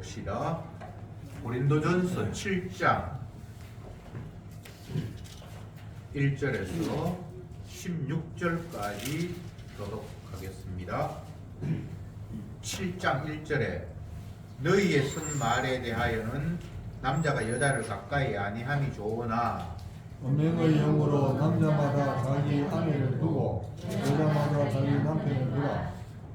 봅시다. 고린도전서 7장 1절에서 16절까지 보도록 하겠습니다. 7장 1절에 너희의 쓴 말에 대하여는 남자가 여자를 가까이 아니함이 좋으나 언행의 영으로 남자마다 자기 아내를 두고 여자마다 자기 남편을 두라.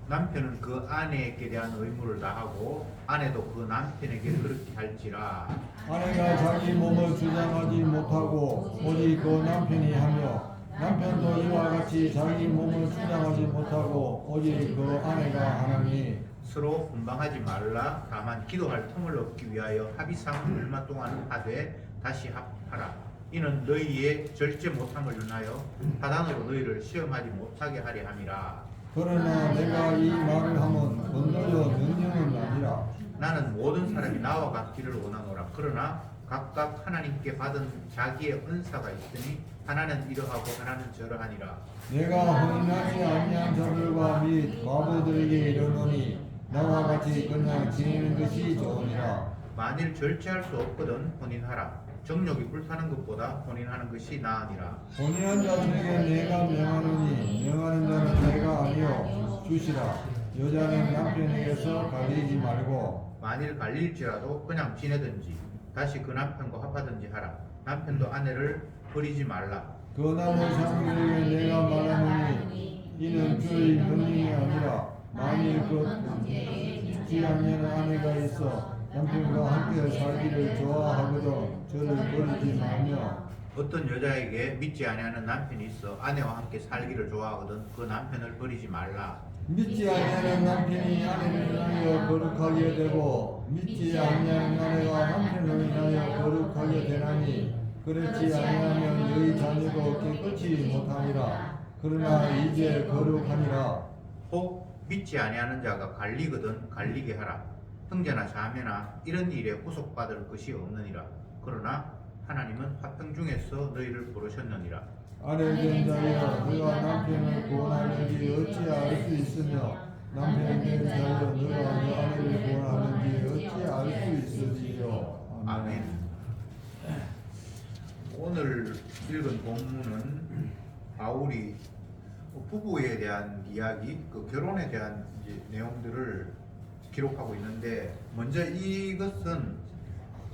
남편은 그 아내에게 대한 의무를 다하고 아내도 그 남편에게 그렇게 할지라. 아내가 자기 몸을 주장하지 못하고 오직 그 남편이 하며 남편도 이와 같이 자기 몸을 주장하지 못하고 오직 그 아내가 하나니 서로 분방하지 말라. 다만 기도할 틈을 얻기 위하여 합의상 얼마 동안 하되 다시 합하라. 이는 너희의 절제 못함을 인하여 사단으로 너희를 시험하지 못하게 하려 함이라. 그러나 내가 이 말을 하면 건너여 명령은 아니라 나는 모든 사람이 나와 같기를 원하노라. 그러나 각각 하나님께 받은 자기의 은사가 있으니 하나는 이러하고 하나는 저러하니라. 내가 혼인하지 아니한 자들과 및 과부들에게 이르노니 나와 같이 그냥 지내는 것이 좋으니라. 만일 절제할 수 없거든 혼인하라. 정욕이 불타는 것보다 혼인하는 것이 나으니라. 혼인한 자들에게 내가 명하노니 명하는 자는 내가 아니요 주시라. 여자는 남편에게서 갈리지 말고 만일 갈릴지라도 그냥 지내든지 다시 그 남편과 합하든지 하라. 남편도 아내를 버리지 말라. 그 남은 사람들에게 내가 말하노니 이는 주의 명령이 아니라 만일 죽지 않는 아내가 있어 남편과 함께 살기를 좋아하거든 저를 버리지 말며 어떤 여자에게 믿지 아니하는 남편이 있어 아내와 함께 살기를 좋아하거든 그 남편을 버리지 말라. 믿지 아니하는 남편이 아내를 인하여 거룩하게 되고 믿지 아니하는 아내가 남편을 인하여 거룩하게 되나니 그렇지 아니하면 너희 자녀도 깨끗이 못하니라. 그러나 이제 거룩하니라. 혹 믿지 아니하는 자가 갈리거든 갈리게 하라. 형제나 자매나 이런 일에 구속받을 것이 없느니라. 그러나 하나님은 화평 중에서 너희를 부르셨느니라. 아내된 자여 너가 남편을 구원하는지 어찌 알 수 있으며 남편된 자여 너가 너 아내를 구원하는지 어찌 알 수 있으리요. 아멘. 오늘 읽은 본문은 바울이 부부에 대한 이야기, 그 결혼에 대한 이제 내용들을 기록하고 있는데, 먼저 이것은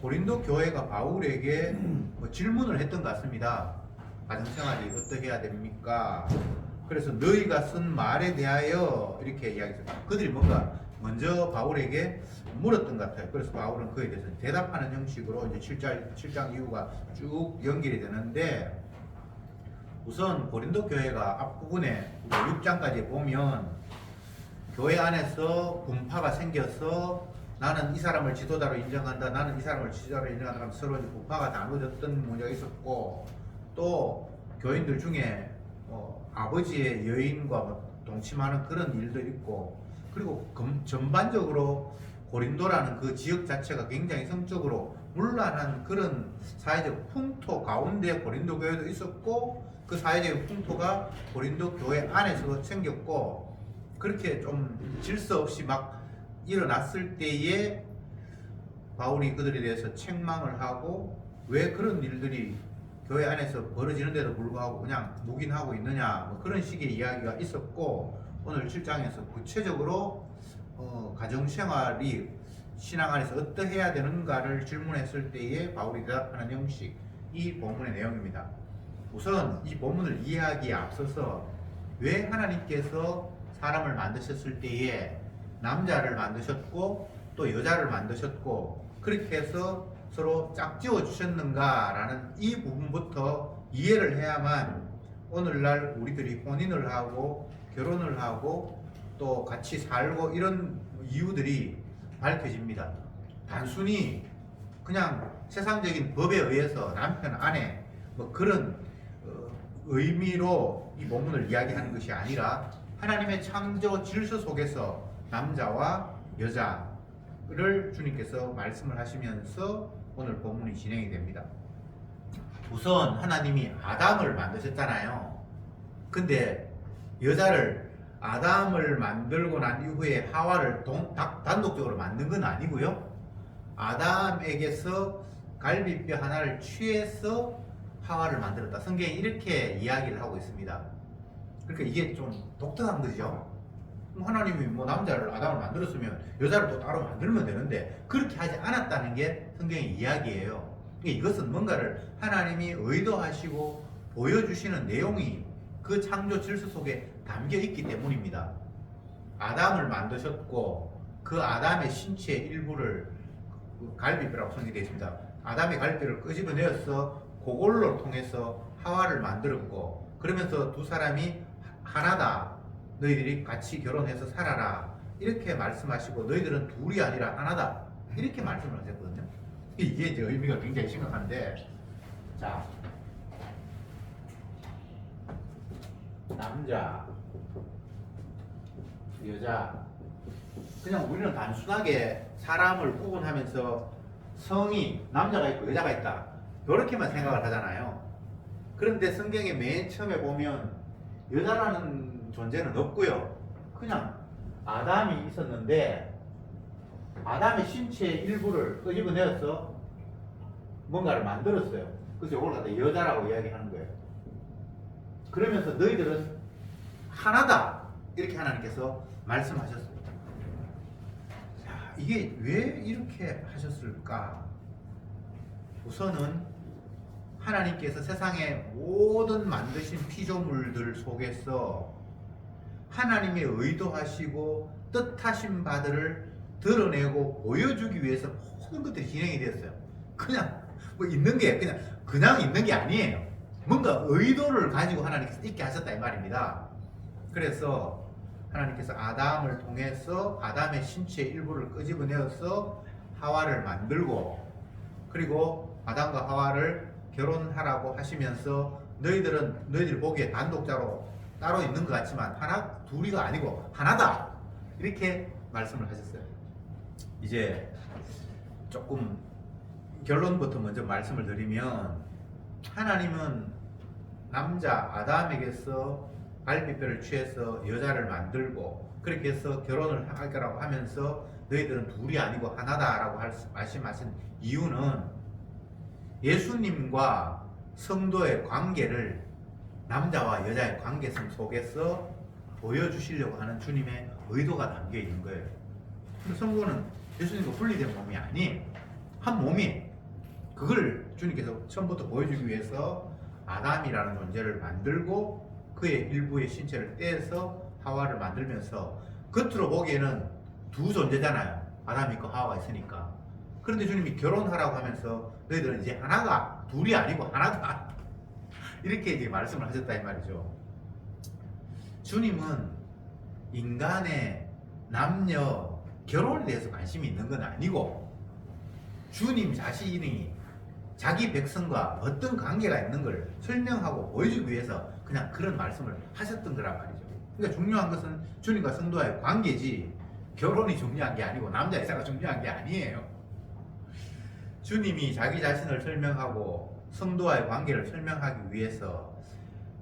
고린도 교회가 바울에게 질문을 했던 것 같습니다. 가정생활이 어떻게 해야 됩니까? 그래서 너희가 쓴 말에 대하여 이렇게 이야기했어요. 그들이 뭔가 먼저 바울에게 물었던 것 같아요. 그래서 바울은 그에 대해서 대답하는 형식으로 이제 7장 이후가 쭉 연결이 되는데, 우선 고린도 교회가 앞부분에 6장까지 보면 교회 안에서 분파가 생겨서 나는 이 사람을 지도자로 인정한다, 나는 이 사람을 지도자로 인정한다 하면서 서로 분파가 나눠졌던 문제가 있었고, 또 교인들 중에 아버지의 여인과 동침하는 그런 일도 있고, 그리고 전반적으로 고린도라는 그 지역 자체가 굉장히 성적으로 문란한 그런 사회적 풍토 가운데 고린도 교회도 있었고, 그 사회적 풍토가 고린도 교회 안에서도 생겼고, 그렇게 좀 질서 없이 막 일어났을 때에 바울이 그들에 대해서 책망을 하고, 왜 그런 일들이 교회 안에서 벌어지는데도 불구하고 그냥 묵인하고 있느냐, 뭐 그런 식의 이야기가 있었고, 오늘 7장에서 구체적으로 가정생활이 신앙 안에서 어떻게 해야 되는가를 질문했을 때에 바울이 대답하는 형식, 이 본문의 내용입니다. 우선 이 본문을 이해하기에 앞서서 왜 하나님께서 사람을 만드셨을 때에 남자를 만드셨고 또 여자를 만드셨고 그렇게 해서 서로 짝지어 주셨는가라는 이 부분부터 이해를 해야만 오늘날 우리들이 혼인을 하고 결혼을 하고 또 같이 살고 이런 이유들이 밝혀집니다. 단순히 그냥 세상적인 법에 의해서 남편 아내 뭐 그런 의미로 이 본문을 이야기하는 것이 아니라 하나님의 창조 질서 속에서 남자와 여자를 주님께서 말씀을 하시면서 오늘 본문이 진행이 됩니다. 우선 하나님이 아담을 만드셨잖아요. 근데 여자를 아담을 만들고 난 이후에 하와를 단독적으로 만든 건 아니고요. 아담에게서 갈비뼈 하나를 취해서 하와를 만들었다. 성경이 이렇게 이야기를 하고 있습니다. 그러니까 이게 좀 독특한 거죠. 하나님이 뭐 남자를 아담을 만들었으면 여자를 또 따로 만들면 되는데 그렇게 하지 않았다는 게 성경의 이야기예요. 이것은 뭔가를 하나님이 의도하시고 보여주시는 내용이 그 창조 질서 속에 담겨 있기 때문입니다. 아담을 만드셨고 그 아담의 신체의 일부를 갈비뼈라고 성경되어 있습니다. 아담의 갈비뼈를 끄집어내어서 그걸로 통해서 하와를 만들었고 그러면서 두 사람이 하나다. 너희들이 같이 결혼해서 살아라. 이렇게 말씀하시고 너희들은 둘이 아니라 하나다. 이렇게 말씀을 하셨거든요. 이게 이제 의미가 굉장히 심각한데 자 남자 여자 그냥 우리는 단순하게 사람을 구분하면서 성이 남자가 있고 여자가 있다 이렇게만 생각을 하잖아요. 그런데 성경에 맨 처음에 보면 여자라는 존재는 없고요. 그냥 아담이 있었는데 아담의 신체의 일부를 끄집어내어서 뭔가를 만들었어요. 그래서 이걸 갖다 여자라고 이야기하는 거예요. 그러면서 너희들은 하나다 이렇게 하나님께서 말씀하셨어요. 자, 이게 왜 이렇게 하셨을까? 우선은 하나님께서 세상의 모든 만드신 피조물들 속에서 하나님의 의도하시고 뜻하신 바들을 드러내고 보여주기 위해서 모든 것들이 진행이 되었어요. 그냥 뭐 있는 게 그냥 있는 게 아니에요. 뭔가 의도를 가지고 하나님께서 있게 하셨다 이 말입니다. 그래서 하나님께서 아담을 통해서 아담의 신체의 일부를 끄집어내어서 하와를 만들고 그리고 아담과 하와를 결혼하라고 하시면서 너희들이 보기에 단독자로 따로 있는 것 같지만 둘이가 아니고 하나다 이렇게 말씀을 하셨어요. 이제 조금 결론부터 먼저 말씀을 드리면 하나님은 남자 아담에게서 갈비뼈를 취해서 여자를 만들고 그렇게 해서 결혼을 할 거라고 하면서 너희들은 둘이 아니고 하나다라고 말씀하신 이유는 예수님과 성도의 관계를 남자와 여자의 관계성 속에서 보여주시려고 하는 주님의 의도가 담겨 있는 거예요. 근데 성도는 예수님과 분리된 몸이 아니에요. 한 몸이 그걸 주님께서 처음부터 보여주기 위해서 아담이라는 존재를 만들고 그의 일부의 신체를 떼서 하와를 만들면서 겉으로 보기에는 두 존재잖아요. 아담이 있고 하와가 있으니까. 그런데 주님이 결혼하라고 하면서 너희들은 이제 하나가 둘이 아니고 하나다. 이렇게 이제 말씀을 하셨다 이 말이죠. 주님은 인간의 남녀 결혼에 대해서 관심이 있는 건 아니고 주님 자신이 자기 백성과 어떤 관계가 있는 걸 설명하고 보여주기 위해서 그냥 그런 말씀을 하셨던 거란 말이죠. 그러니까 중요한 것은 주님과 성도와의 관계지 결혼이 중요한 게 아니고 남자 여자가 중요한 게 아니에요. 주님이 자기 자신을 설명하고 성도와의 관계를 설명하기 위해서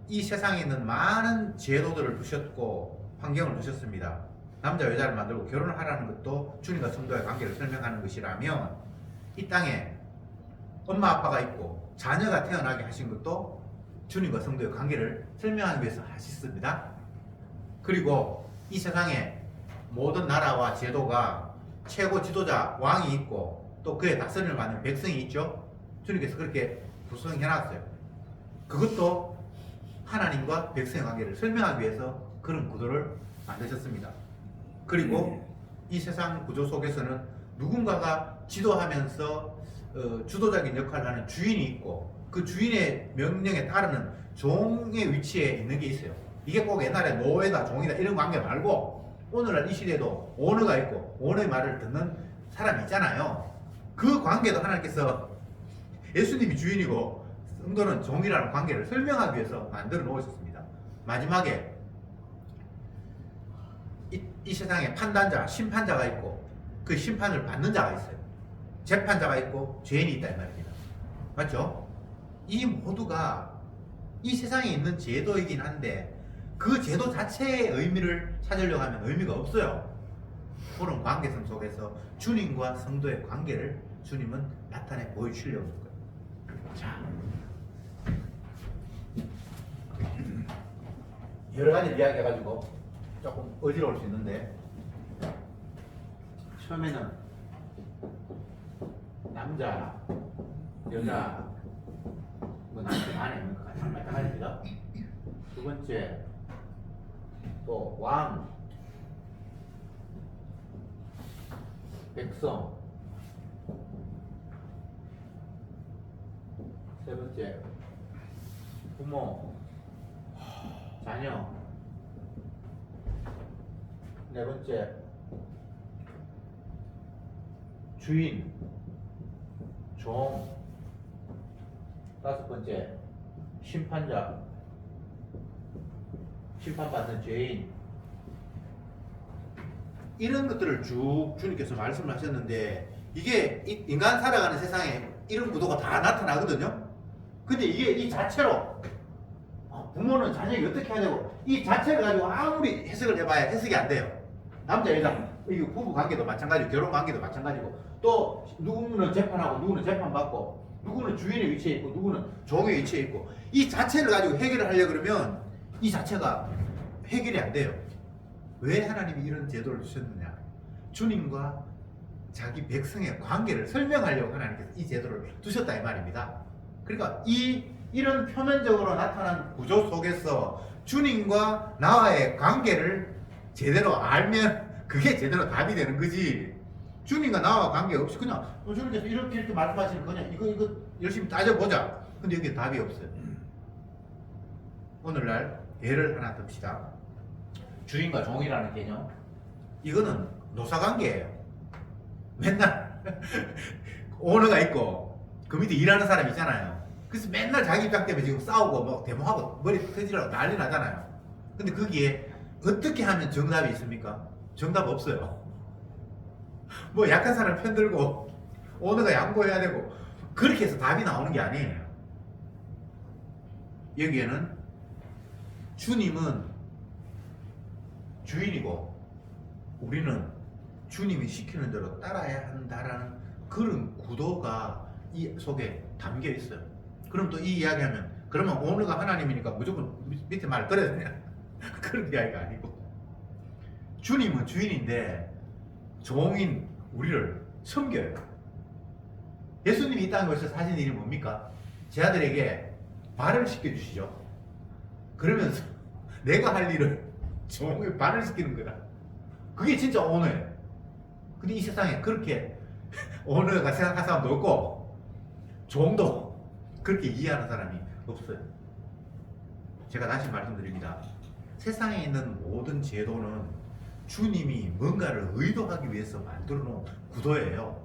이 세상에 있는 많은 제도들을 두셨고 환경을 두셨습니다. 남자 여자를 만들고 결혼을 하라는 것도 주님과 성도와의 관계를 설명하는 것이라면 이 땅에 엄마 아빠가 있고 자녀가 태어나게 하신 것도 주님과 성도의 관계를 설명하기 위해서 하셨습니다. 그리고 이 세상에 모든 나라와 제도가 최고 지도자 왕이 있고 또 그의 다스림을 받는 백성이 있죠. 주님께서 그렇게 구성해놨어요. 그것도 하나님과 백성의 관계를 설명하기 위해서 그런 구도를 만드셨습니다. 그리고 이 세상 구조 속에서는 누군가가 지도하면서 주도적인 역할을 하는 주인이 있고 그 주인의 명령에 따르는 종의 위치에 있는 게 있어요. 이게 꼭 옛날에 노예다 종이다 이런 관계 말고 오늘날 이 시대에도 오너가 있고 오너의 말을 듣는 사람이 있잖아요. 그 관계도 하나님께서 예수님이 주인이고 성도는 종이라는 관계를 설명하기 위해서 만들어 놓으셨습니다. 마지막에 이 세상에 판단자, 심판자가 있고 그 심판을 받는 자가 있어요. 재판자가 있고 죄인이 있다 이 말입니다. 맞죠? 이 모두가 이 세상에 있는 제도이긴 한데 그 제도 자체의 의미를 찾으려고 하면 의미가 없어요. 그런 관계성 속에서 주님과 성도의 관계를 주님은 나타내 보여주려고 하는 거예요. 자, 여러 가지 이야기해가지고 조금 어지러울 수 있는데, 처음에는 남자, 여자, 뭐 남편 안에 있는 것 같아요. 마찬가지죠. 두 번째, 또 왕, 백성, 세 번째, 부모, 자녀, 네 번째, 주인, 종, 다섯 번째, 심판자, 심판받는 죄인. 이런 것들을 쭉 주님께서 말씀을 하셨는데, 이게 인간 살아가는 세상에 이런 구도가 다 나타나거든요. 근데 이게 이 자체로 부모는 자녀에게 어떻게 해야 되고, 이 자체를 가지고 아무리 해석을 해봐야 해석이 안 돼요. 남자 여자 이거 부부 관계도 마찬가지고 결혼 관계도 마찬가지고, 또 누구는 재판하고 누구는 재판받고, 누구는 주인의 위치에 있고 누구는 종의 위치에 있고, 이 자체를 가지고 해결을 하려고 그러면 이 자체가 해결이 안 돼요. 왜 하나님이 이런 제도를 주셨느냐? 주님과 자기 백성의 관계를 설명하려고 하나님께서 이 제도를 두셨다 이 말입니다. 그러니까 이런 표면적으로 나타난 구조 속에서 주님과 나와의 관계를 제대로 알면 그게 제대로 답이 되는 거지. 주님과 나와 관계 없이 그냥 주님께서 이렇게 말씀하시는 그냥 이거 열심히 따져보자. 근데 여기에 답이 없어요. 오늘날 예를 하나 듭시다. 주인과 종이라는 개념. 이거는 노사관계예요. 맨날 오너가 있고 그 밑에 일하는 사람이 있잖아요. 그래서 맨날 자기 입장 때문에 지금 싸우고 뭐 데모하고 머리 터지라고 난리 나잖아요. 근데 거기에 어떻게 하면 정답이 있습니까? 정답 없어요. 뭐 약한 사람 편들고 오너가 양보해야 되고 그렇게 해서 답이 나오는 게 아니에요. 여기에는 주님은 주인이고 우리는 주님이 시키는 대로 따라야 한다라는 그런 구도가 이 속에 담겨 있어요. 그럼 또 이 이야기하면 그러면 오너가 하나님이니까 무조건 밑에 말 걸어야 되냐? 그런 이야기가 아니고, 주님은 주인인데 종인 우리를 섬겨요. 예수님이 이 땅에 오셔서 하신 일이 뭡니까? 제 아들에게 발을 시켜주시죠. 그러면서 내가 할 일을 종을 발을 시키는 거다. 그게 진짜 오너예요. 근데 이 세상에 그렇게 오너가 생각하는 사람도 없고 종도 그렇게 이해하는 사람이 없어요. 제가 다시 말씀드립니다. 세상에 있는 모든 제도는 주님이 뭔가를 의도하기 위해서 만들어 놓은 구도예요.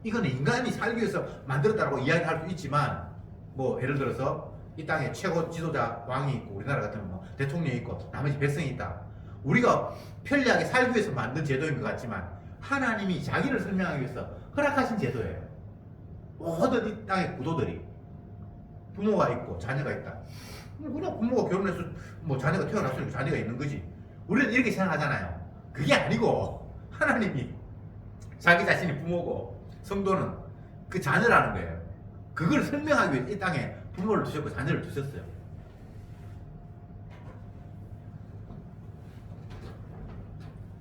이거는 인간이 살기 위해서 만들었다고 이야기할 수 있지만, 뭐 예를 들어서 이 땅에 최고 지도자 왕이 있고 우리나라 같으면 뭐 대통령이 있고 나머지 백성이 있다. 우리가 편리하게 살기 위해서 만든 제도인 것 같지만 하나님이 자기를 설명하기 위해서 허락하신 제도예요. 모든 이 땅의 구도들이 부모가 있고 자녀가 있다. 그냥 부모가 결혼해서 뭐 자녀가 태어났으니까 자녀가 있는 거지. 우리는 이렇게 생각하잖아요. 그게 아니고 하나님이 자기 자신이 부모고 성도는 그 자녀라는 거예요. 그걸 설명하기 위해 이 땅에 부모를 두셨고 자녀를 두셨어요.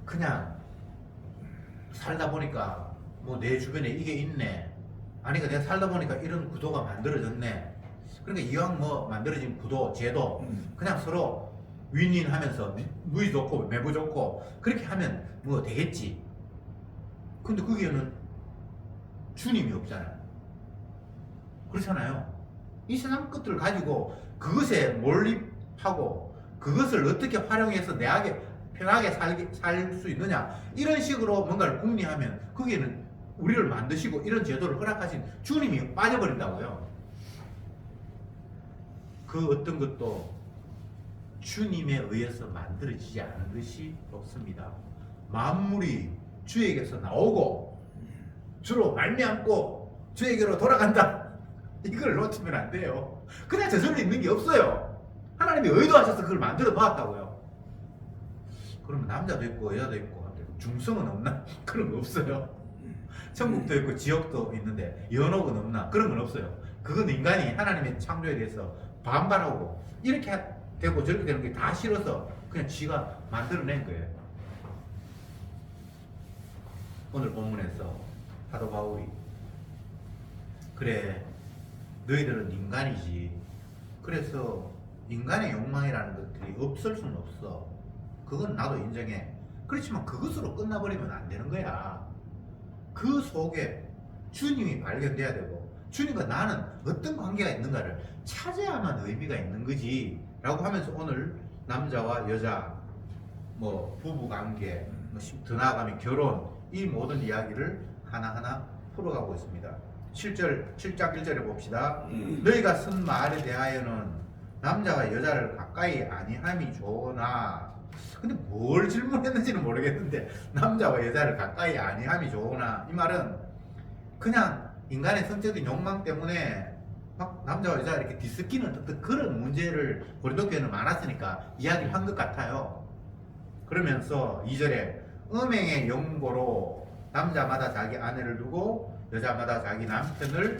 그냥 살다 보니까 뭐 내 주변에 이게 있네. 아니 내가 살다 보니까 이런 구도가 만들어졌네. 그러니까 이왕 뭐 만들어진 구도, 제도 그냥 서로 윈윈하면서 누이 좋고 매부 좋고 그렇게 하면 뭐 되겠지. 근데 거기에는 주님이 없잖아요. 그렇잖아요. 이 세상 것들을 가지고 그것에 몰입하고 그것을 어떻게 활용해서 내하게 편하게 살 수 있느냐, 이런 식으로 뭔가를 궁리하면 거기에는 우리를 만드시고 이런 제도를 허락하신 주님이 빠져버린다고요. 그 어떤 것도 주님에 의해서 만들어지지 않은 것이 없습니다. 만물이 주에게서 나오고 주로 말미암고 주에게로 돌아간다. 이걸 놓치면 안 돼요. 그냥 저절로 있는 게 없어요. 하나님이 의도하셔서 그걸 만들어 놓았다고요. 그러면 남자도 있고 여자도 있고 중성은 없나? 그런 거 없어요. 천국도 있고 지옥도 있는데 연옥은 없나? 그런 건 없어요. 그건 인간이 하나님의 창조에 대해서 반발하고 이렇게 되고 저렇게 되는 게 다 싫어서 그냥 지가 만들어낸 거예요. 오늘 본문에서 사도 바울이 그래 너희들은 인간이지. 그래서 인간의 욕망이라는 것들이 없을 수는 없어. 그건 나도 인정해. 그렇지만 그것으로 끝나버리면 안 되는 거야. 그 속에 주님이 발견돼야 되고 주님과 나는 어떤 관계가 있는가를 찾아야만 의미가 있는 거지 라고 하면서 오늘 남자와 여자 뭐 부부관계 더 나아가면 결혼 이 모든 이야기를 하나하나 풀어가고 있습니다. 7장 1절에 봅시다. 너희가 쓴 말에 대하여는 남자가 여자를 가까이 아니함이 좋으나, 근데 뭘 질문했는지는 모르겠는데 남자와 여자를 가까이 아니함이 좋으나 이 말은 그냥 인간의 성적인 욕망 때문에 막 남자와 여자 이렇게 뒤섞이는 어떤 그런 문제를 고린도 교회는 많았으니까 이야기를 한 것 같아요. 그러면서 2절에 음행의 영고로 남자마다 자기 아내를 두고 여자마다 자기 남편을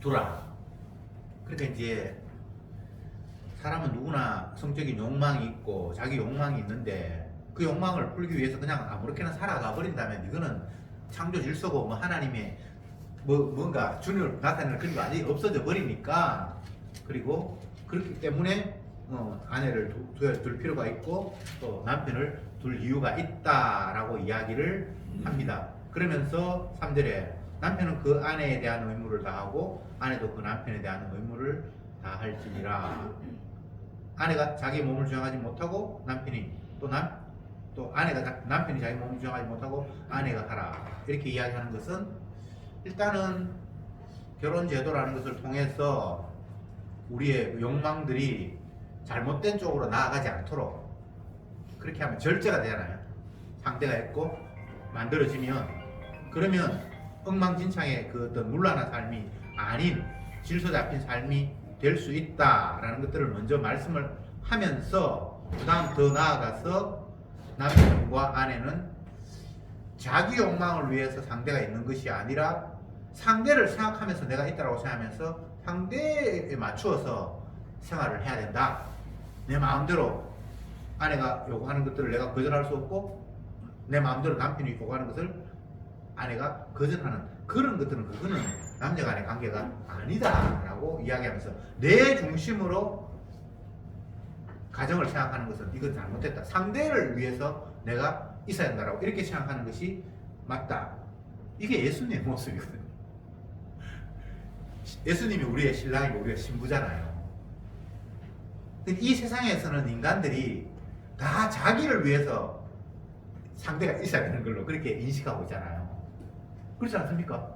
두라. 그러니까 이제 사람은 누구나 성적인 욕망이 있고 자기 욕망이 있는데 그 욕망을 풀기 위해서 그냥 아무렇게나 살아가 버린다면 이거는 창조 질서고 뭐 하나님의 뭔가 주님을 나타내는 그런 거 아직 없어져 버리니까, 그리고 그렇기 때문에 아내를 둘 필요가 있고 또 남편을 둘 이유가 있다라고 이야기를 합니다. 그러면서 3절에 남편은 그 아내에 대한 의무를 다하고 아내도 그 남편에 대한 의무를 다할지니라. 아내가 자기 몸을 주장하지 못하고 남편이 또 아내가 남편이 자기 몸을 주장하지 못하고 아내가 하라. 이렇게 이야기하는 것은 일단은 결혼 제도라는 것을 통해서 우리의 욕망들이 잘못된 쪽으로 나아가지 않도록 그렇게 하면 절제가 되잖아요. 상대가 있고 만들어지면, 그러면 엉망진창의 그 어떤 문란한 삶이 아닌 질서 잡힌 삶이 될 수 있다라는 것들을 먼저 말씀을 하면서 그 다음 더 나아가서 남편과 아내는 자기 욕망을 위해서 상대가 있는 것이 아니라 상대를 생각하면서 내가 있다라고 생각하면서 상대에 맞추어서 생활을 해야 된다. 내 마음대로 아내가 요구하는 것들을 내가 거절할 수 없고 내 마음대로 남편이 요구하는 것을 아내가 거절하는 그런 것들은 그거는 남녀 간의 관계가 아니다라고 이야기하면서 내 중심으로 가정을 생각하는 것은 이건 잘못됐다. 상대를 위해서 내가 있어야 한다라고 이렇게 생각하는 것이 맞다. 이게 예수님의 모습이거든요. 예수님이 우리의 신랑이고 우리가 신부잖아요. 이 세상에서는 인간들이 다 자기를 위해서 상대가 있어야 되는 걸로 그렇게 인식하고 있잖아요. 그렇지 않습니까?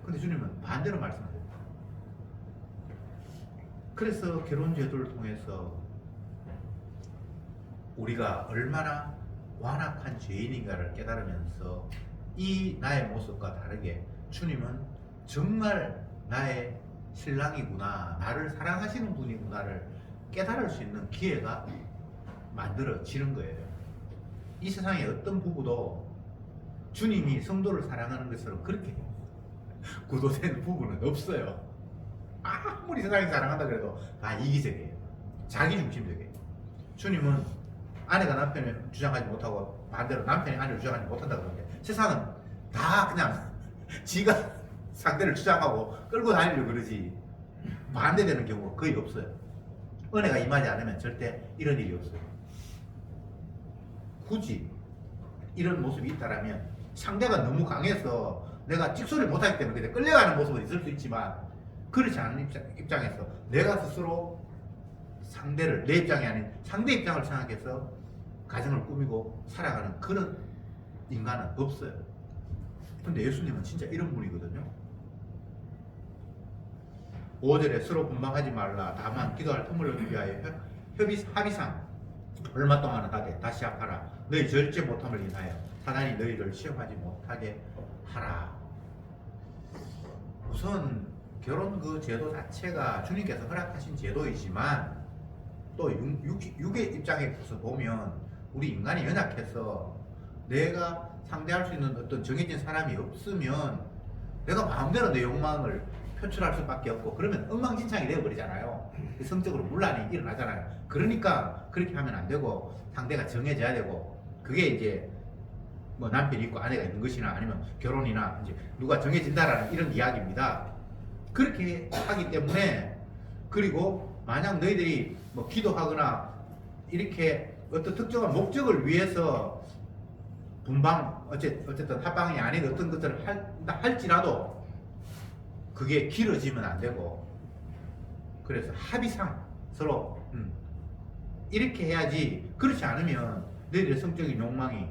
근데 주님은 반대로 말씀하세요. 그래서 결혼 제도를 통해서 우리가 얼마나 완악한 죄인인가를 깨달으면서 이 나의 모습과 다르게 주님은 정말 나의 신랑이구나, 나를 사랑하시는 분이구나를 깨달을 수 있는 기회가 만들어지는 거예요. 이 세상에 어떤 부부도 주님이 성도를 사랑하는 것처럼 그렇게 구도된 부부는 없어요. 아무리 세상이 사랑한다 그래도 다 이기적이에요. 자기중심적이에요. 주님은 아내가 남편을 주장하지 못하고 반대로 남편이 아내를 주장하지 못한다 그러는데 세상은 다 그냥 지가 상대를 주장하고 끌고 다니려고 그러지 반대되는 경우가 거의 없어요. 은혜가 임하지 않으면 절대 이런 일이 없어요. 굳이 이런 모습이 있다라면 상대가 너무 강해서 내가 찍소리를 못하기 때문에 끌려가는 모습은 있을 수 있지만, 그렇지 않은 입장에서 내가 스스로 상대를, 내 입장이 아닌 상대 입장을 생각해서 가정을 꾸미고 살아가는 그런 인간은 없어요. 근데 예수님은 진짜 이런 분이거든요. 5절에 서로 분방하지 말라. 다만 기도할 틈을 얻기 위하여 합의상 얼마 동안은 하되 다시 합하라. 너희 절제 못함을 인하여 사단이 너희를 시험하지 못하게 하라. 우선 결혼 그 제도 자체가 주님께서 허락하신 제도이지만 또 육의 입장에서 보면 우리 인간이 연약해서 내가 상대할 수 있는 어떤 정해진 사람이 없으면 내가 마음대로 내 욕망을 표출할 수밖에 없고 그러면 엉망진창이 되어버리잖아요. 성적으로 문란이 일어나잖아요. 그러니까 그렇게 하면 안 되고 상대가 정해져야 되고 그게 이제 뭐 남편이 있고 아내가 있는 것이나 아니면 결혼이나 이제 누가 정해진다라는 이런 이야기입니다. 그렇게 하기 때문에 그리고 만약 너희들이 뭐 기도하거나 이렇게 어떤 특정한 목적을 위해서 분방 어쨌든 합방이 아닌 어떤 것들을 할지라도 그게 길어지면 안 되고 그래서 합의상 서로 이렇게 해야지 그렇지 않으면 너희들의 성적인 욕망이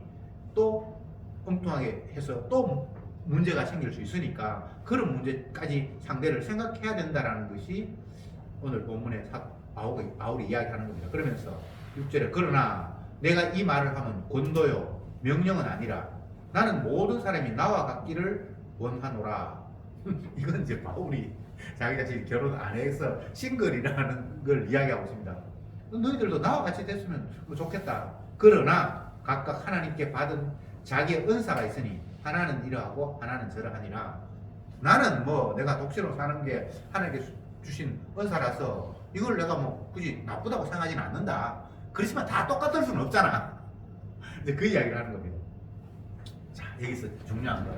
또 엉뚱하게 해서 또 문제가 생길 수 있으니까 그런 문제까지 상대를 생각해야 된다라는 것이 오늘 본문에 바울이 이야기하는 겁니다. 그러면서 6절에 그러나 내가 이 말을 하면 권도요 명령은 아니라 나는 모든 사람이 나와 같기를 원하노라. 이건 이제 바울이 자기 자신이 결혼 안 해서 싱글이라는 걸 이야기하고 있습니다. 너희들도 나와 같이 됐으면 뭐 좋겠다. 그러나 각각 하나님께 받은 자기의 은사가 있으니 하나는 이러하고 하나는 저러하니라. 나는 뭐 내가 독신으로 사는 게 하나님께 주신 은사라서 이걸 내가 뭐 굳이 나쁘다고 생각하지는 않는다. 그렇지만 다 똑같을 수는 없잖아. 이제 그 이야기를 하는 겁니다. 자, 여기서 중요한 거.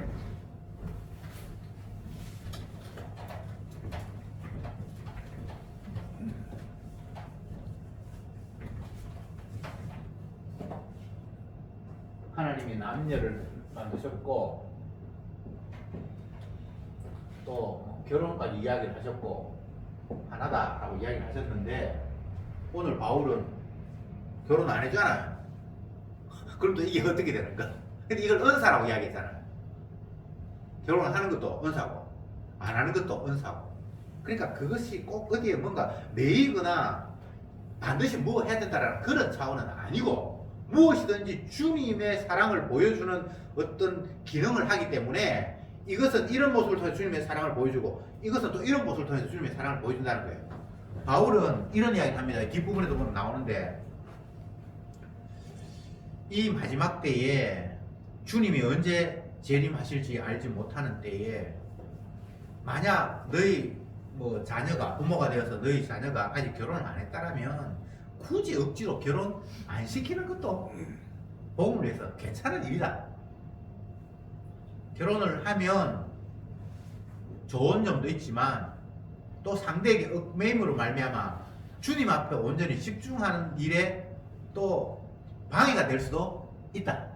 하나님이 남녀를 만드셨고 또 결혼까지 이야기를 하셨고 하나다라고 이야기를 하셨는데 오늘 바울은 결혼 안 해잖아요. 그럼 또 이게 어떻게 되는가? 근데 이걸 은사라고 이야기했잖아요. 결혼을 하는 것도 은사고 안 하는 것도 은사고 그러니까 그것이 꼭 어디에 뭔가 매이거나 반드시 뭐 해야 된다라는 그런 차원은 아니고 무엇이든지 주님의 사랑을 보여주는 어떤 기능을 하기 때문에 이것은 이런 모습을 통해서 주님의 사랑을 보여주고 이것은 또 이런 모습을 통해서 주님의 사랑을 보여준다는 거예요. 바울은 이런 이야기를 합니다. 뒷부분에도 보면 나오는데 이 마지막 때에 주님이 언제 재림하실지 알지 못하는 때에 만약 너희 뭐 자녀가 부모가 되어서 너희 자녀가 아직 결혼을 안 했다라면 굳이 억지로 결혼 안 시키는 것도 복음을 위해서 괜찮은 일이다. 결혼을 하면 좋은 점도 있지만 또 상대에게 얽매임으로 말미암아 주님 앞에 온전히 집중하는 일에 또 방해가 될 수도 있다.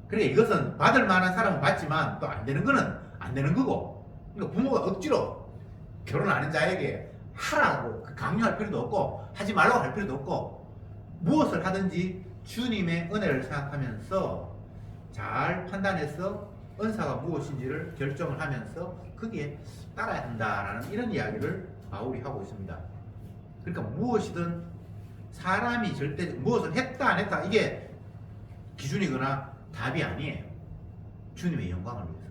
그래 이것은 받을 만한 사람은 받지만 또 안 되는 거는 안 되는 거고 그러니까 부모가 억지로 결혼 안 한 자에게 하라고 강요할 필요도 없고 하지 말라고 할 필요도 없고 무엇을 하든지 주님의 은혜를 생각하면서 잘 판단해서 은사가 무엇인지를 결정을 하면서 거기에 따라야 한다라는 이런 이야기를 바울이 하고 있습니다. 그러니까 무엇이든 사람이 절대 무엇을 했다 안 했다 이게 기준이거나 답이 아니에요. 주님의 영광을 위해서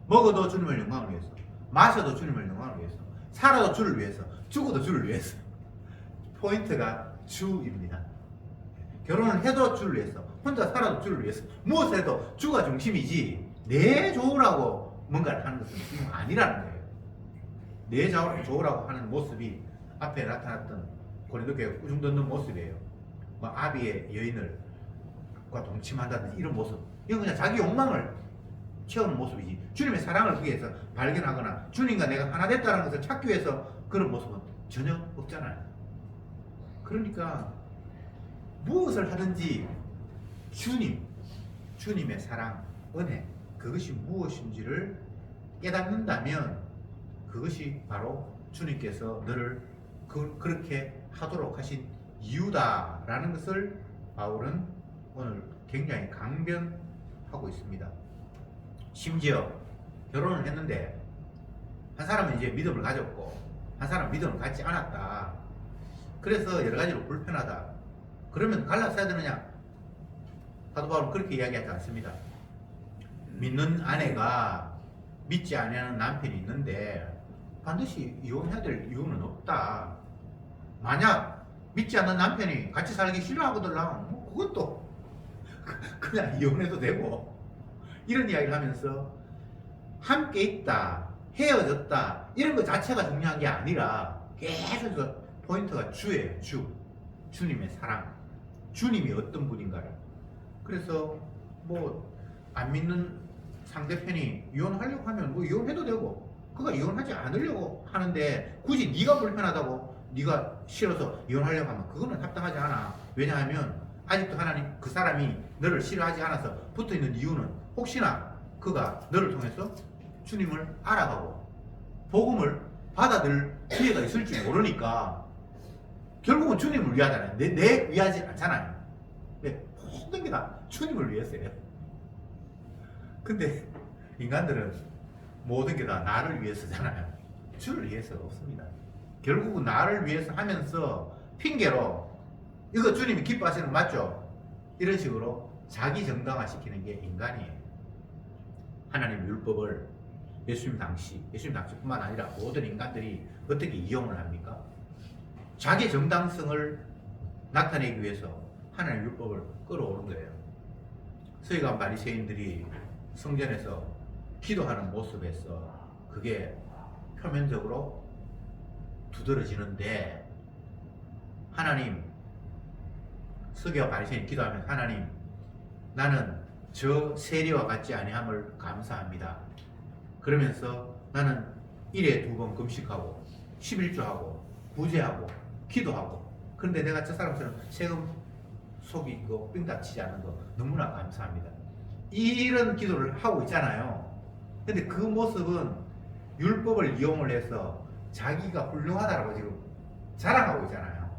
먹어도 주님의 영광을 위해서 마셔도 주님의 영광을 위해서 살아도 주를 위해서 죽어도 주를 위해서 포인트가 주입니다. 결혼을 해도 주를 위해서 혼자 살아도 주를 위해서 무엇을 해도 주가 중심이지 내 좋으라고 뭔가를 하는 것은 지금 아니라는 거예요. 내 좋으라고 하는 모습이 앞에 나타났던 고린도 교회 우중 돋는 모습이에요. 뭐 아비의 여인을 과 동침한다든지 이런 모습 이건 그냥 자기 욕망을 채우는 모습이지 주님의 사랑을 거기에서 발견하거나 주님과 내가 하나 됐다는 것을 찾기 위해서 그런 모습은 전혀 없잖아요. 그러니까 무엇을 하든지 주님의 사랑, 은혜 그것이 무엇인지를 깨닫는다면 그것이 바로 주님께서 너를 그렇게 하도록 하신 이유다라는 것을 바울은 오늘 굉장히 강변하고 있습니다. 심지어 결혼을 했는데 한 사람은 이제 믿음을 가졌고 한 사람은 믿음을 갖지 않았다. 그래서 여러 가지로 불편하다. 그러면 갈라서야 되느냐? 사도 바울은 그렇게 이야기하지 않습니다. 믿는 아내가 믿지 않는 남편이 있는데 반드시 이혼해야 될 이유는 없다. 만약 믿지 않는 남편이 같이 살기 싫어하거든 뭐 그것도 그냥 이혼해도 되고 이런 이야기를 하면서 함께 있다, 헤어졌다 이런 것 자체가 중요한 게 아니라 계속 그 포인트가 주예요. 주님의 사랑, 주님이 어떤 분인가를. 그래서 뭐 안 믿는 상대편이 이혼하려고 하면 뭐 이혼해도 되고, 그가 이혼하지 않으려고 하는데 굳이 네가 불편하다고 네가 싫어서 이혼하려고 하면 그거는 합당하지 않아. 왜냐하면 아직도 하나님, 그 사람이 너를 싫어하지 않아서 붙어있는 이유는 혹시나 그가 너를 통해서 주님을 알아가고 복음을 받아들일 기회가 있을지 모르니까 결국은 주님을 위하잖아요. 내 위하지 않잖아요. 모든 게 다 주님을 위해서예요. 근데 인간들은 모든 게 다 나를 위해서잖아요. 주를 위해서가 없습니다. 결국은 나를 위해서 하면서 핑계로 이거 주님이 기뻐하시는 거 맞죠? 이런 식으로 자기 정당화 시키는 게 인간이에요. 하나님의 율법을 예수님 당시뿐만 아니라 모든 인간들이 어떻게 이용을 합니까? 자기 정당성을 나타내기 위해서 하나님의 율법을 끌어오는 거예요. 서기관 바리새인들이 성전에서 기도하는 모습에서 그게 표면적으로 두드러지는데, 하나님, 서기관 바리새인 기도하면 하나님, 나는 저 세리와 같지 아니함을 감사합니다. 그러면서 나는 일에 2번 금식하고 11조하고 구제하고 기도하고, 그런데 내가 저 사람처럼 세금 속이 삥 닫히지 않는 거 너무나 감사합니다. 이런 기도를 하고 있잖아요. 근데 그 모습은 율법을 이용을 해서 자기가 훌륭하다라고 지금 자랑하고 있잖아요.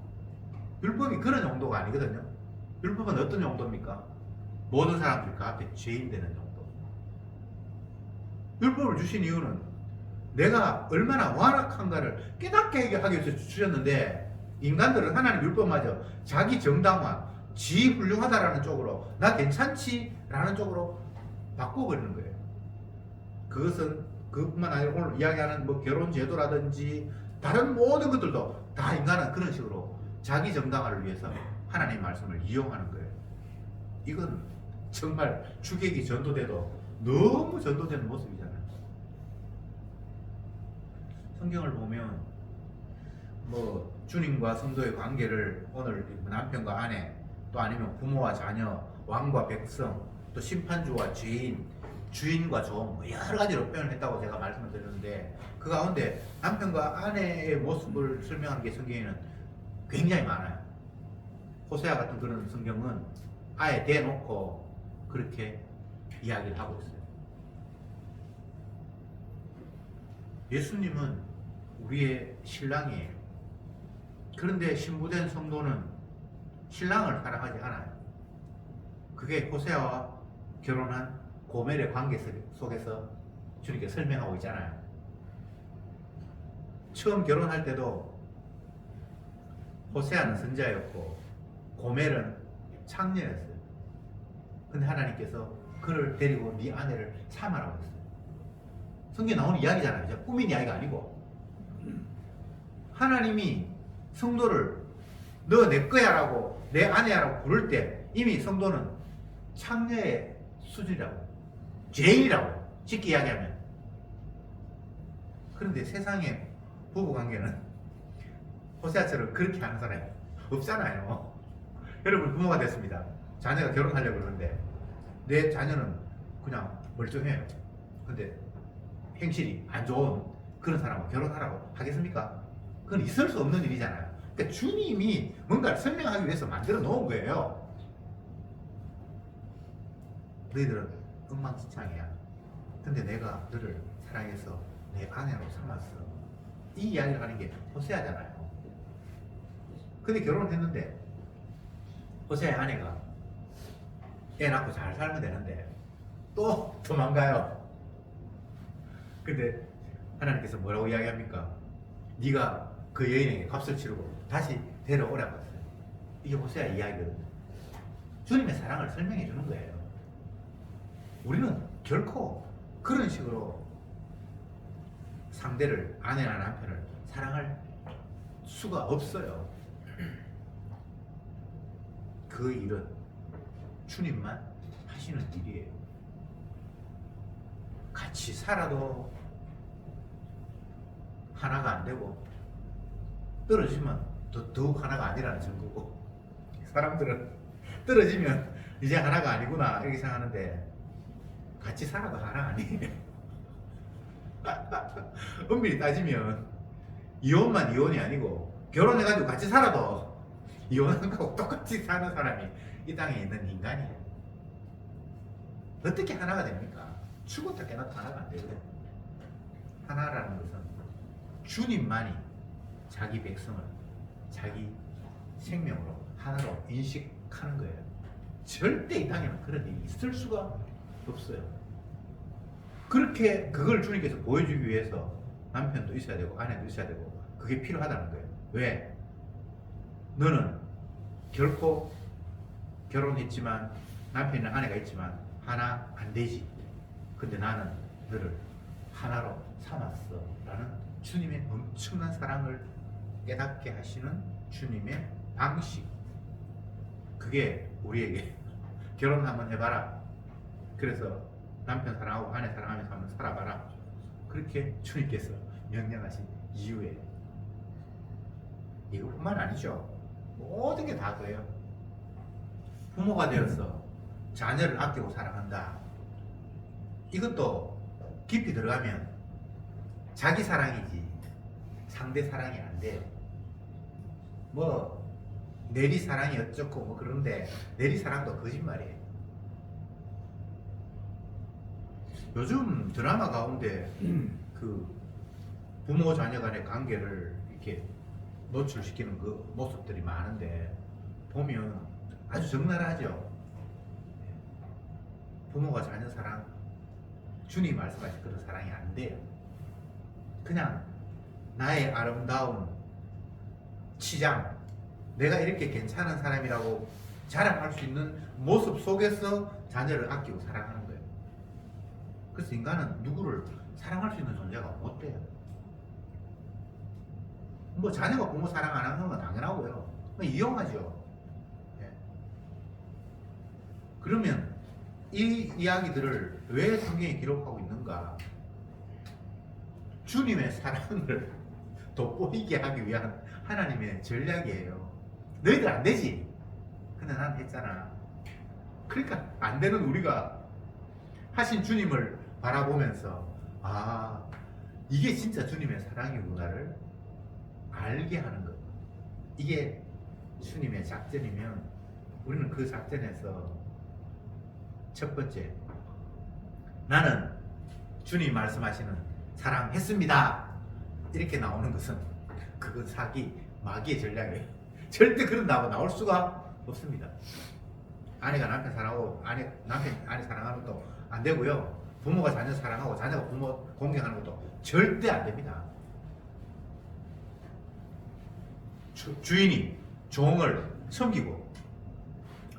율법이 그런 용도가 아니거든요. 율법은 어떤 용도입니까? 모든 사람들이 그 앞에 죄인 되는 용도. 율법을 주신 이유는 내가 얼마나 완악한가를 깨닫게 하기 위해서 주셨는데, 인간들은 하나님 율법마저 자기 정당화, 지 훌륭하다라는 쪽으로, 나 괜찮지? 라는 쪽으로 바꿔버리는 거예요. 그것은 그뿐만 아니라 오늘 이야기하는 뭐 결혼 제도라든지 다른 모든 것들도 다 인간은 그런 식으로 자기 정당화를 위해서 하나님의 말씀을 이용하는 거예요. 이건 정말 주객이 전도돼도 너무 전도되는 모습이잖아요. 성경을 보면 뭐 주님과 성도의 관계를 오늘 남편과 아내, 또 아니면 부모와 자녀, 왕과 백성, 또 심판주와 죄인, 주인과 종, 뭐 여러 가지로 표현을 했다고 제가 말씀을 드렸는데, 그 가운데 남편과 아내의 모습을 설명하는 게 성경에는 굉장히 많아요. 호세아 같은 그런 성경은 아예 대놓고 그렇게 이야기를 하고 있어요. 예수님은 우리의 신랑이에요. 그런데 신부된 성도는 신랑을 사랑하지 않아요. 그게 호세아와 결혼한 고멜의 관계 속에서 주님께 설명하고 있잖아요. 처음 결혼할 때도 호세아는 선자였고 고멜은 창녀였어요. 근데 하나님께서 그를 데리고 네 아내를 삼아라고 했어요. 성경에 나오는 이야기잖아요. 꾸민 이야기가 아니고. 하나님이 성도를 너 내 거야 라고, 내 아내야 라고 부를 때 이미 성도는 창녀의 수준이라고, 죄인이라고 쉽게 이야기하면. 그런데 세상의 부부관계는 호세아처럼 그렇게 하는 사람이 없잖아요. 여러분 부모가 됐습니다. 자녀가 결혼하려고 그러는데 내 자녀는 그냥 멀쩡해요. 근데 행실이 안 좋은 그런 사람하고 결혼하라고 하겠습니까? 그건 있을 수 없는 일이잖아요. 그러니까 주님이 뭔가를 설명하기 위해서 만들어 놓은 거예요. 너희들은 엉망진창이야. 근데 내가 너를 사랑해서 내 아내로 삼았어. 이 이야기를 하는 게 호세아잖아요. 근데 결혼을 했는데 호세아의 아내가 애 낳고 잘 살면 되는데 또 도망가요. 근데 하나님께서 뭐라고 이야기합니까? 네가 그 여인에게 값을 치르고 다시 데려오라고 했어요. 이게 호세아 이야기거든요. 주님의 사랑을 설명해 주는 거예요. 우리는 결코 그런 식으로 상대를, 아내나 남편을 사랑할 수가 없어요. 그 일은 주님만 하시는 일이에요. 같이 살아도 하나가 안 되고 떨어지면 더욱 하나가 아니라는 증거고, 사람들은 떨어지면 이제 하나가 아니구나 이렇게 생각하는데 같이 살아도 하나가 아니에요. 엄밀히 따지면 이혼만 이혼이 아니고 결혼해가지고 같이 살아도 이혼한 거하고 똑같이 사는 사람이 이 땅에 있는 인간이에요. 어떻게 하나가 됩니까? 죽었다 깨어나도 하나가 안 되거든요. 하나라는 것은 주님만이 자기 백성을 자기 생명으로 하나로 인식하는 거예요. 절대 이 땅에는 그런 일이 있을 수가 없어요. 그렇게 그걸 주님께서 보여주기 위해서 남편도 있어야 되고 아내도 있어야 되고 그게 필요하다는 거예요. 왜? 너는 결코 결혼했지만 남편이나 아내가 있지만 하나 안 되지. 근데 나는 너를 하나로 삼았어 라는 주님의 엄청난 사랑을 깨닫게 하시는 주님의 방식, 그게 우리에게 결혼 한번 해봐라, 그래서 남편 사랑하고 아내 사랑하면서 한번 살아봐라, 그렇게 주님께서 명령하신 이유예요. 이것뿐만 아니죠. 모든 게 다 그래요. 부모가 되어서 자녀를 아끼고 사랑한다, 이것도 깊이 들어가면 자기 사랑이지 상대 사랑이 안 돼요. 뭐 내리 사랑이 어쩌고 뭐 그런데 내리 사랑도 거짓말이에요. 요즘 드라마 가운데 그 부모 자녀 간의 관계를 이렇게 노출시키는 그 모습들이 많은데 보면 아주 적나라하죠. 부모가 자녀 사랑, 주님 말씀하신 그런 사랑이 안 돼요. 그냥 나의 아름다운 치장, 내가 이렇게 괜찮은 사람이라고 자랑할 수 있는 모습 속에서 자녀를 아끼고 사랑하는 거예요. 그래서 인간은 누구를 사랑할 수 있는 존재가 못 돼요. 뭐 자녀가 부모 사랑 안 하는 건 당연하고요. 이용하죠. 네. 그러면 이 이야기들을 왜 성경에 기록하고 있는가? 주님의 사랑을 돋보이게 하기 위한 하나님의 전략이에요. 너희들 안 되지? 근데 난 했잖아. 그러니까 안 되는 우리가 하신 주님을 바라보면서 아, 이게 진짜 주님의 사랑이구나를 알게 하는 것. 이게 주님의 작전이면 우리는 그 작전에서 첫 번째, 나는 주님 말씀하시는 사랑했습니다 이렇게 나오는 것은 그건 사기, 마귀의 전략이에요. 절대 그런 나고 나올 수가 없습니다. 아내가 남편 사랑하고 남편 아내 사랑하는 것도 안 되고요. 부모가 자녀 사랑하고 자녀가 부모 공경하는 것도 절대 안 됩니다. 주인이 종을 섬기고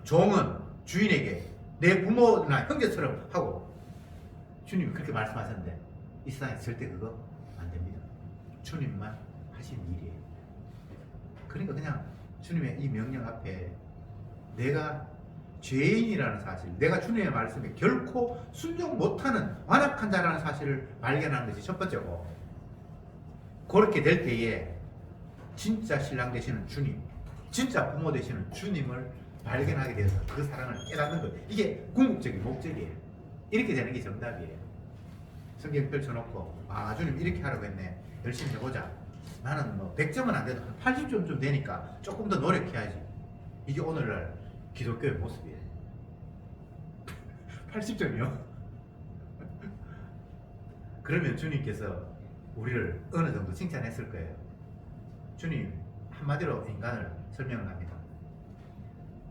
종은 주인에게 내 부모나 형제처럼 하고, 주님이 그렇게 말씀하셨는데 이 세상에 절대 그거 안 됩니다. 주님만 하신 일이에요. 그러니까 그냥 주님의 이 명령 앞에 내가 죄인이라는 사실, 내가 주님의 말씀에 결코 순종 못하는 완악한 자라는 사실을 발견하는 것이 첫 번째고, 그렇게 될 때에 진짜 신랑 되시는 주님, 진짜 부모 되시는 주님을 발견하게 돼서 그 사랑을 깨닫는 것, 이게 궁극적인 목적이에요. 이렇게 되는 게 정답이에요. 성경 펼쳐놓고 아, 주님 이렇게 하라고 했네, 열심히 해보자. 나는 뭐 100점은 안 돼도 한 80점 좀 되니까 조금 더 노력해야지. 이게 오늘날 기독교의 모습이에요. 80점이요? 그러면 주님께서 우리를 어느 정도 칭찬했을 거예요. 주님 한마디로 인간을 설명을 합니다.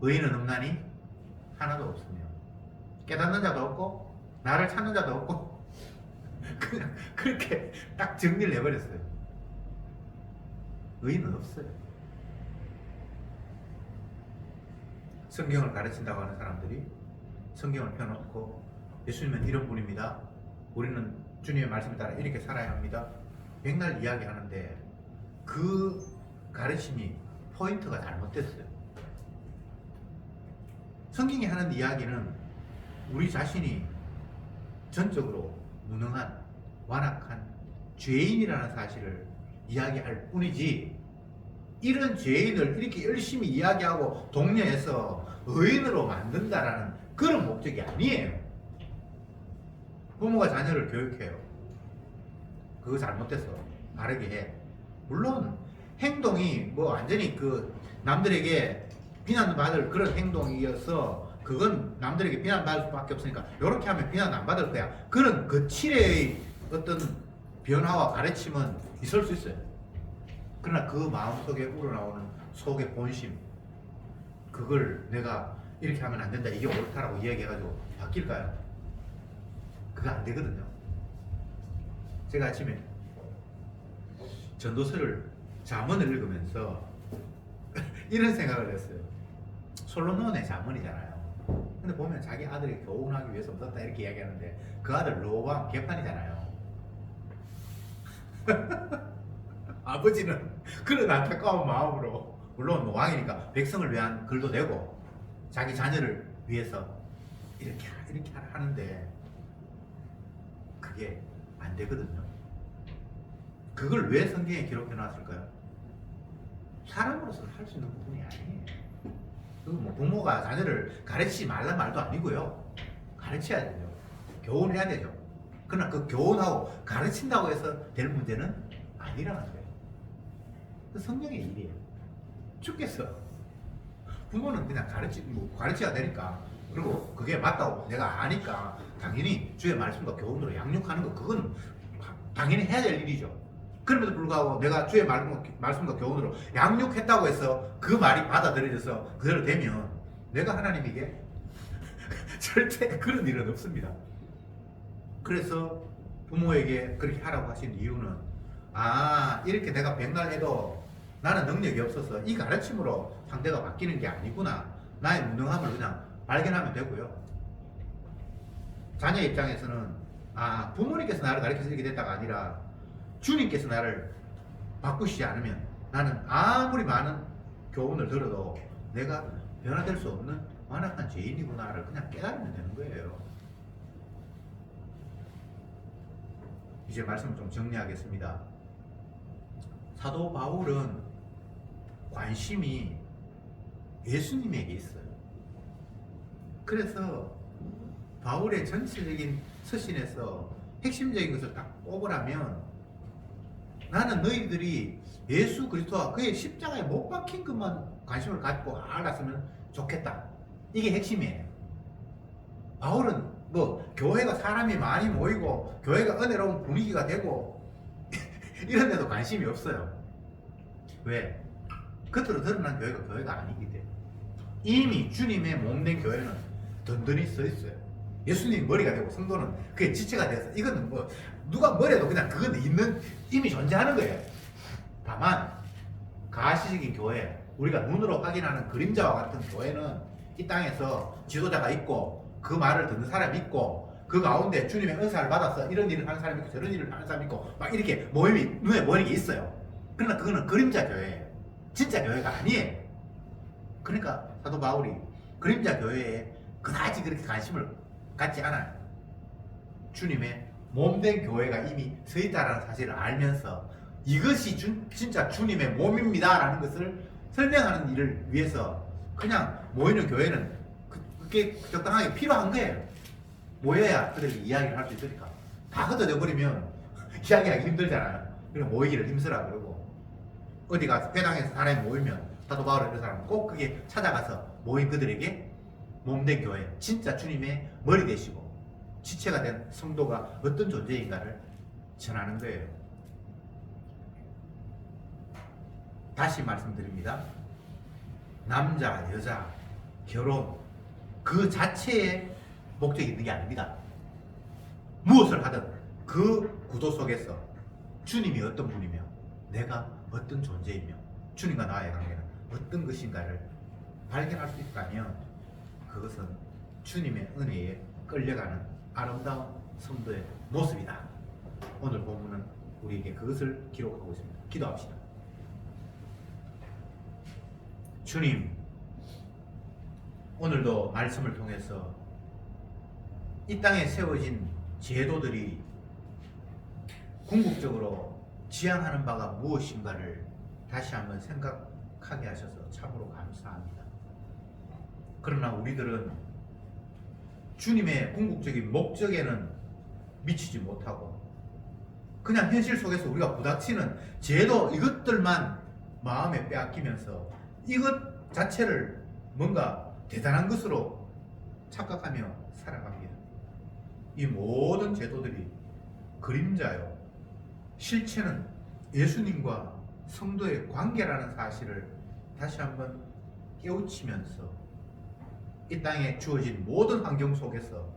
의인은 없나니? 하나도 없으며 깨닫는 자도 없고 나를 찾는 자도 없고 그냥 그렇게 딱 정리를 해버렸어요. 의인은 없어요. 성경을 가르친다고 하는 사람들이 성경을 펴놓고 예수님은 이런 분입니다, 우리는 주님의 말씀에 따라 이렇게 살아야 합니다, 백날 이야기하는데 그 가르침이 포인트가 잘못됐어요. 성경이 하는 이야기는 우리 자신이 전적으로 무능한 완악한 죄인이라는 사실을 이야기할 뿐이지, 이런 죄인을 이렇게 열심히 이야기하고 독려해서 의인으로 만든다라는 그런 목적이 아니에요. 부모가 자녀를 교육해요. 그거 잘못됐어, 바르게 해. 물론 행동이 뭐 완전히 그 남들에게 비난받을 그런 행동이어서 그건 남들에게 비난받을 수밖에 없으니까 이렇게 하면 비난 안 받을 거야, 그런 거칠의 어떤 변화와 가르침은 있을 수 있어요. 그러나 그 마음속에 우러나오는 속의 본심, 그걸 내가 이렇게 하면 안 된다, 이게 옳다라고 이야기해가지고 바뀔까요? 그거 안 되거든요. 제가 아침에 전도서를 잠언을 읽으면서 이런 생각을 했어요. 솔로몬의 잠언이잖아요. 근데 보면 자기 아들이 교훈하기 위해서 얻었다 이렇게 이야기하는데 그 아들 로보암 개판이잖아요. 아버지는 그런 안타까운 마음으로, 물론 뭐 왕이니까 백성을 위한 글도 내고 자기 자녀를 위해서 이렇게 하는데 그게 안 되거든요. 그걸 왜 성경에 기록해 놨을까요? 사람으로서는 할 수 있는 부분이 아니에요. 그리고 뭐 부모가 자녀를 가르치지 말란 말도 아니고요. 가르쳐야 되죠. 교훈해야 되죠. 그러나 그 교훈하고 가르친다고 해서 될 문제는 아니라는 거예요. 그 성령의 일이에요. 죽겠어. 부모는 그냥 가르쳐야 되니까, 그리고 그게 맞다고 내가 아니까 당연히 주의 말씀과 교훈으로 양육하는 거, 그건 당연히 해야 될 일이죠. 그럼에도 불구하고 내가 주의 말씀과 교훈으로 양육했다고 해서 그 말이 받아들여져서 그대로 되면 내가 하나님에게 절대 그런 일은 없습니다. 그래서 부모에게 그렇게 하라고 하신 이유는, 이렇게 내가 백날해도 나는 능력이 없어서 이 가르침으로 상대가 바뀌는 게 아니구나, 나의 무능함을 그냥 발견하면 되고요. 자녀 입장에서는 부모님께서 나를 가르쳐서 이렇게 됐다가 아니라 주님께서 나를 바꾸시지 않으면 나는 아무리 많은 교훈을 들어도 내가 변화될 수 없는 완악한 죄인이구나를 그냥 깨달으면 되는 거예요. 이제 말씀을 좀 정리하겠습니다. 사도 바울은 관심이 예수님에게 있어요. 그래서 바울의 전체적인 서신에서 핵심적인 것을 딱 꼽으라면, 나는 너희들이 예수 그리스도와 그의 십자가에 못 박힌 것만 관심을 갖고 알았으면 좋겠다, 이게 핵심이에요. 바울은 뭐 교회가 사람이 많이 모이고 교회가 은혜로운 분위기가 되고 이런 데도 관심이 없어요. 왜? 겉으로 드러난 교회가 아니기 때문에. 이미 주님의 몸된 교회는 든든히 서 있어요. 예수님 머리가 되고 성도는 그의 지체가 돼서, 이거는 뭐 누가 뭐래도 그냥 그건 이미 존재하는 거예요. 다만 가시적인 교회, 우리가 눈으로 확인하는 그림자와 같은 교회는 이 땅에서 지도자가 있고 그 말을 듣는 사람이 있고 그 가운데 주님의 은사를 받아서 이런 일을 하는 사람이 있고 저런 일을 하는 사람이 있고 막 이렇게 모임이 눈에 보이는 게 있어요. 그러나 그거는 그림자 교회예요. 진짜 교회가 아니에요. 그러니까 사도 바울이 그림자 교회에 그다지 그렇게 관심을 갖지 않아요. 주님의 몸된 교회가 이미 서 있다는 사실을 알면서 이것이 진짜 주님의 몸입니다 라는 것을 설명하는 일을 위해서 그냥 모이는 교회는 그게 적당하게 필요한 거예요. 모여야 그들이 이야기를 할 수 있으니까. 다 흩어져 버리면 이야기하기 힘들잖아요. 그래서 모이기를 힘쓰라 그러고, 어디 가서 회당에서 사람이 모이면 사도 바울 이런 사람은 꼭 그게 찾아가서 모인 그들에게 몸된 교회, 진짜 주님의 머리 되시고 지체가 된 성도가 어떤 존재인가를 전하는 거예요. 다시 말씀드립니다. 남자, 여자, 결혼 그 자체의 목적이 있는 게 아닙니다. 무엇을 하든 그 구도 속에서 주님이 어떤 분이며 내가 어떤 존재이며 주님과 나의 관계는 어떤 것인가를 발견할 수 있다면 그것은 주님의 은혜에 끌려가는 아름다운 성도의 모습이다. 오늘 본문은 우리에게 그것을 기록하고 있습니다. 기도합시다. 주님, 오늘도 말씀을 통해서 이 땅에 세워진 제도들이 궁극적으로 지향하는 바가 무엇인가를 다시 한번 생각하게 하셔서 참으로 감사합니다. 그러나 우리들은 주님의 궁극적인 목적에는 미치지 못하고 그냥 현실 속에서 우리가 부닥치는 제도 이것들만 마음에 빼앗기면서 이것 자체를 뭔가 대단한 것으로 착각하며 살아갑니다. 이 모든 제도들이 그림자요, 실체는 예수님과 성도의 관계라는 사실을 다시 한번 깨우치면서 이 땅에 주어진 모든 환경 속에서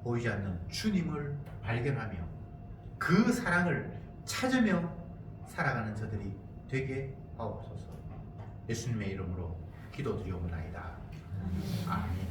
보이지 않는 주님을 발견하며 그 사랑을 찾으며 살아가는 저들이 되게 하옵소서. 예수님의 이름으로 기도드리옵나이다. 아멘.